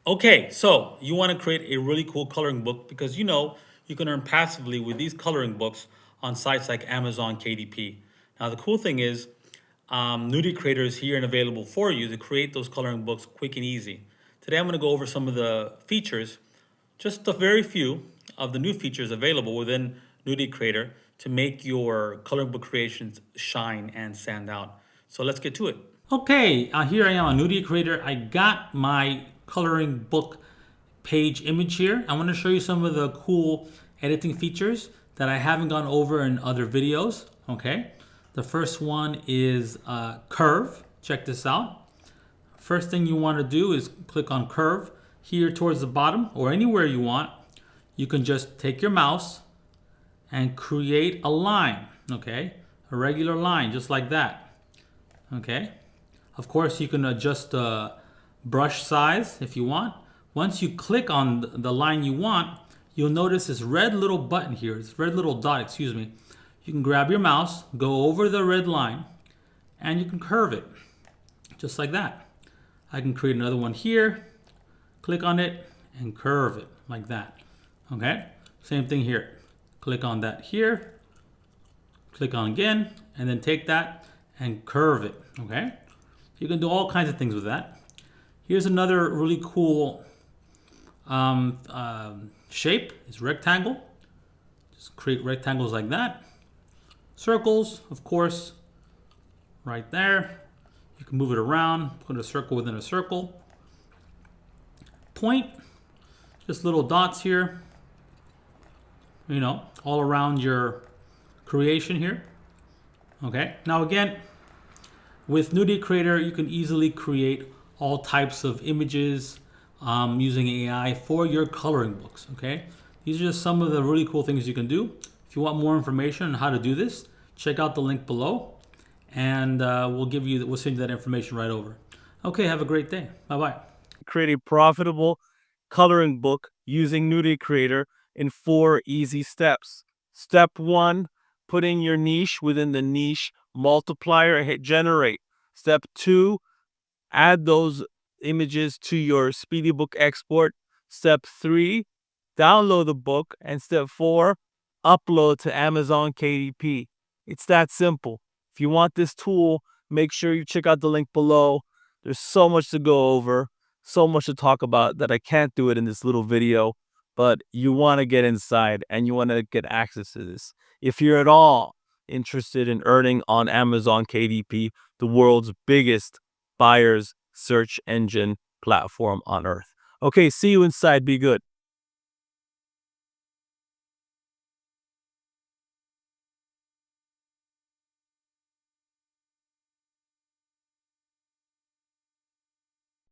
Okay, so you want to create a really cool coloring book because you can earn passively with these coloring books on sites like Amazon KDP. Now, the cool thing is, Nurie Creator is here and available for you to create those coloring books quick and easy. Today, I'm going to go over some of the features, just a very few of the new features available within Nurie Creator to make your coloring book creations shine and stand out. So let's get to it. Okay, here I am on Nurie Creator. I got my coloring book page image here. I want to show you some of the cool editing features that I haven't gone over in other videos. Okay, the first one is curve. Check this out. First thing you want to do is click on curve here towards the bottom or anywhere you want. You can just take your mouse and create a line. Okay, a regular line just like that. Okay, of course you can adjust the brush size if you want. Once you click on the line you want, you'll notice this red little button here, this red little dot, excuse me. You can grab your mouse, go over the red line, and you can curve it, just like that. I can create another one here, click on it, and curve it, like that. Okay, same thing here. Click on that here, click on again, and then take that and curve it, okay? You can do all kinds of things with that. Here's another really cool shape. It's rectangle. Just create rectangles like that. Circles, of course, right there. You can move it around, put a circle within a circle. Point, just little dots here, all around your creation here. Okay, now again, with Nurie Creator, you can easily create all types of images using AI for your coloring books. Okay, these are just some of the really cool things you can do. If you want more information on how to do this, check out the link below, and we'll send you that information right over. Okay, have a great day. Bye bye. Create a profitable coloring book using Nurie Creator in 4 easy steps. Step 1, put in your niche within the niche multiplier and hit generate. Step 2, add those images to your Speedy Book Export. Step 3, download the book. And step 4, upload to Amazon KDP. It's that simple. If you want this tool, make sure you check out the link below. There's so much to go over, so much to talk about that I can't do it in this little video, but you want to get inside and you want to get access to this. If you're at all interested in earning on Amazon KDP, the world's biggest buyer's search engine platform on earth. Okay, see you inside. Be good.